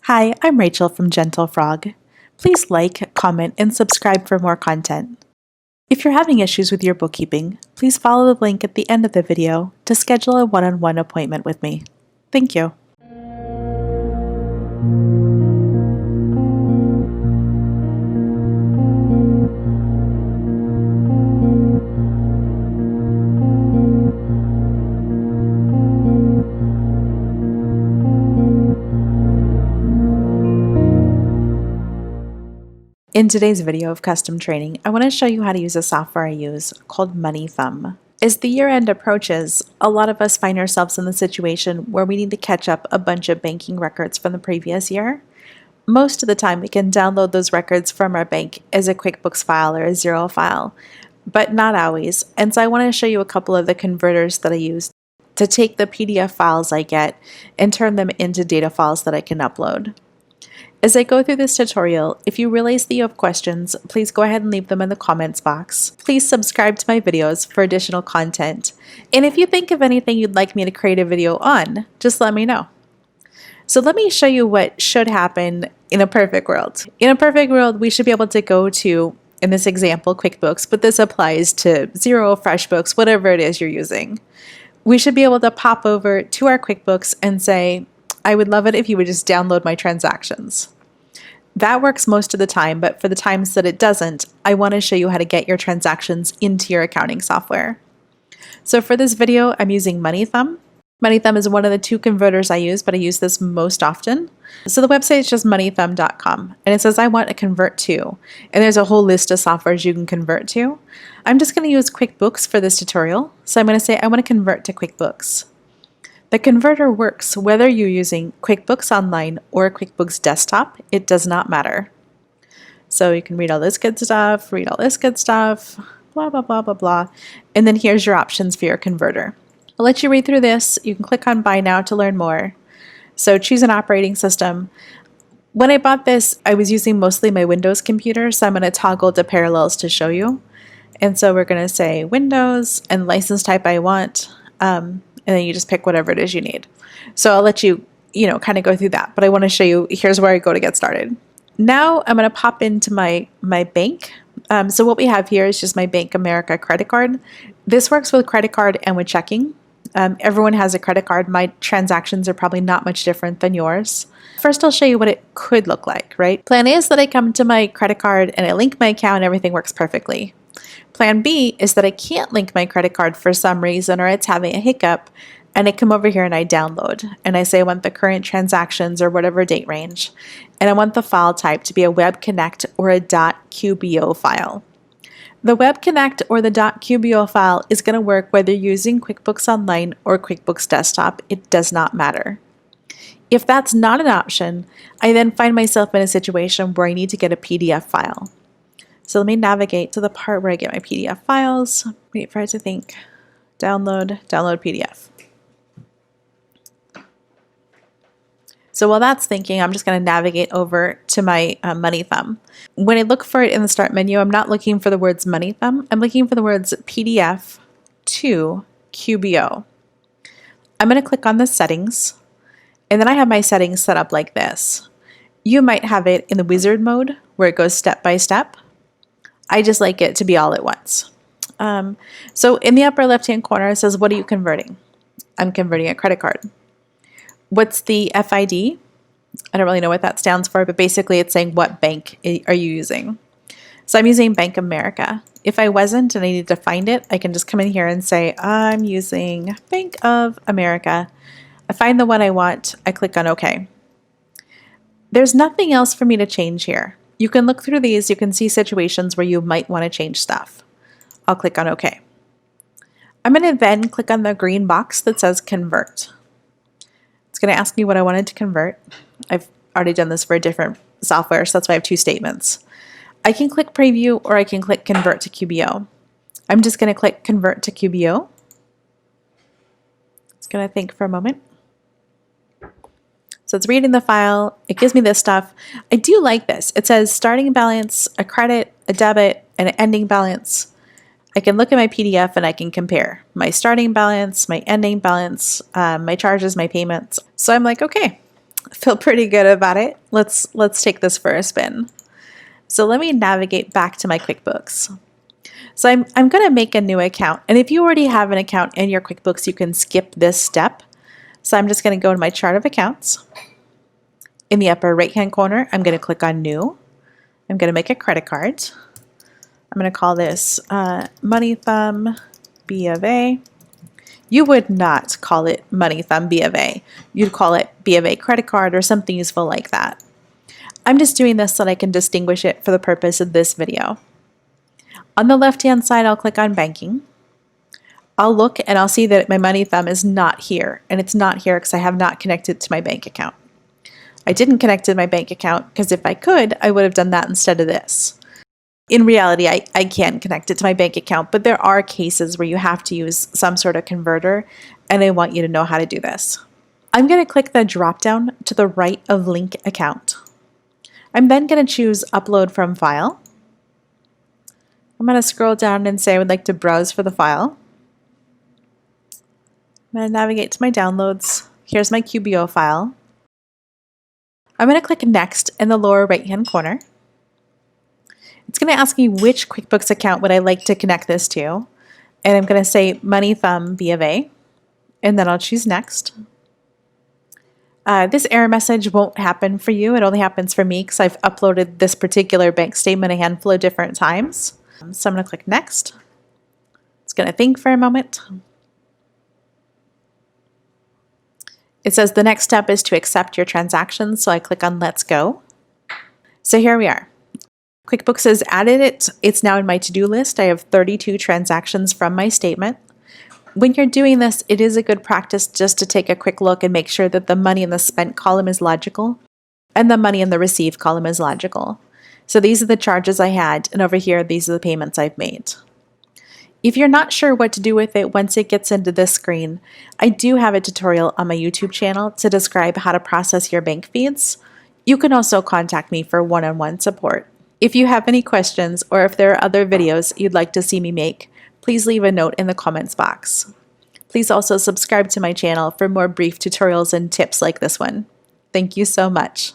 Hi, I'm Rachel from Gentle Frog. Please like, comment, and subscribe for more content. If you're having issues with your bookkeeping, please follow the link at the end of the video to schedule a one-on-one appointment with me. Thank you. In today's video of custom training, I want to show you how to use a software I use called MoneyThumb. As the year-end approaches, a lot of us find ourselves in the situation where we need to catch up a bunch of banking records from the previous year. Most of the time, we can download those records from our bank as a QuickBooks file or a Xero file, but not always. And so I want to show you a couple of the converters that I use to take the PDF files I get and turn them into data files that I can upload. As I go through this tutorial, if you realize that you have questions, please go ahead and leave them in the comments box. Please subscribe to my videos for additional content. And if you think of anything you'd like me to create a video on, just let me know. So let me show you what should happen in a perfect world. In a perfect world, we should be able to go to, in this example, QuickBooks, but this applies to Xero, FreshBooks, whatever it is you're using. We should be able to pop over to our QuickBooks and say, I would love it if you would just download my transactions. That works most of the time, but for the times that it doesn't, I want to show you how to get your transactions into your accounting software. So for this video, I'm using MoneyThumb. MoneyThumb is one of the two converters I use, but I use this most often. So the website is just moneythumb.com, and it says I want to convert to, and there's a whole list of softwares you can convert to. I'm just going to use QuickBooks for this tutorial, so I'm going to say I want to convert to QuickBooks. The converter works whether you're using QuickBooks Online or QuickBooks Desktop. It does not matter. So you can read all this good stuff, read all this good stuff, blah, blah, blah, blah, blah. And then here's your options for your converter. I'll let you read through this. You can click on Buy Now to learn more. So choose an operating system. When I bought this, I was using mostly my Windows computer, so I'm going to toggle to Parallels to show you. And so we're going to say Windows and license type I want. And then you just pick whatever it is you need. So I'll let you, kind of go through that. But I want to show you, here's where I go to get started. Now I'm going to pop into my bank. So what we have here is just my Bank America credit card. This works with credit card and with checking. Everyone has a credit card. My transactions are probably not much different than yours. First, I'll show you what it could look like, right? Plan A is that I come to my credit card and I link my account and everything works perfectly. Plan B is that I can't link my credit card for some reason or it's having a hiccup, and I come over here and I download and I say I want the current transactions or whatever date range, and I want the file type to be a Web Connect or a .qbo file. The Web Connect or the .qbo file is going to work whether you're using QuickBooks Online or QuickBooks Desktop. It does not matter. If that's not an option, I then find myself in a situation where I need to get a PDF file. So let me navigate to the part where I get my PDF files. Wait for it to think. Download PDF. So while that's thinking, I'm just going to navigate over to my MoneyThumb. When I look for it in the Start menu, I'm not looking for the words MoneyThumb. I'm looking for the words PDF to QBO. I'm going to click on the settings, and then I have my settings set up like this. You might have it in the wizard mode where it goes step by step. I just like it to be all at once. So in the upper left-hand corner, it says, what are you converting? I'm converting a credit card. What's the FID? I don't really know what that stands for, but basically it's saying what bank are you using? So I'm using Bank America. If I wasn't and I need to find it, I can just come in here and say, I'm using Bank of America. I find the one I want. I click on OK. There's nothing else for me to change here. You can look through these. You can see situations where you might want to change stuff. I'll click on OK. I'm going to then click on the green box that says Convert. It's going to ask me what I wanted to convert. I've already done this for a different software, so that's why I have two statements. I can click Preview or I can click Convert to QBO. I'm just going to click Convert to QBO. It's going to think for a moment. So it's reading the file. It gives me this stuff. I do like this. It says starting balance, a credit, a debit, and an ending balance. I can look at my PDF and I can compare my starting balance, my ending balance, my charges, my payments. So I'm like, okay, Feel pretty good about it. Let's take this for a spin. So let me navigate back to my QuickBooks. So I'm going to make a new account. And if you already have an account in your QuickBooks, you can skip this step. So I'm just going to go to my chart of accounts. In the upper right-hand corner, I'm going to click on New. I'm going to make a credit card. I'm going to call this MoneyThumb B of A. You would not call it MoneyThumb B of A. You'd call it B of A credit card or something useful like that. I'm just doing this so that I can distinguish it for the purpose of this video. On the left-hand side, I'll click on Banking. I'll look and I'll see that my MoneyThumb is not here, and it's not here because I have not connected to my bank account. I didn't connect to my bank account because if I could, I would have done that instead of this. In reality, I can connect it to my bank account, but there are cases where you have to use some sort of converter, and I want you to know how to do this. I'm going to click the drop-down to the right of Link Account. I'm then going to choose Upload from File. I'm going to scroll down and say I would like to browse for the file. I'm going to navigate to my downloads. Here's my QBO file. I'm going to click Next in the lower right-hand corner. It's going to ask me which QuickBooks account would I like to connect this to. And I'm going to say MoneyThumb B of A. And then I'll choose Next. This error message won't happen for you. It only happens for me because I've uploaded this particular bank statement a handful of different times. So I'm going to click Next. It's going to think for a moment. It says the next step is to accept your transaction, so I click on Let's Go. So here we are. QuickBooks has added it. It's now in my to-do list. I have 32 transactions from my statement. When you're doing this, it is a good practice just to take a quick look and make sure that the money in the spent column is logical and the money in the received column is logical. So these are the charges I had, and over here, these are the payments I've made. If you're not sure what to do with it once it gets into this screen, I do have a tutorial on my YouTube channel to describe how to process your bank feeds. You can also contact me for one-on-one support. If you have any questions or if there are other videos you'd like to see me make, please leave a note in the comments box. Please also subscribe to my channel for more brief tutorials and tips like this one. Thank you so much.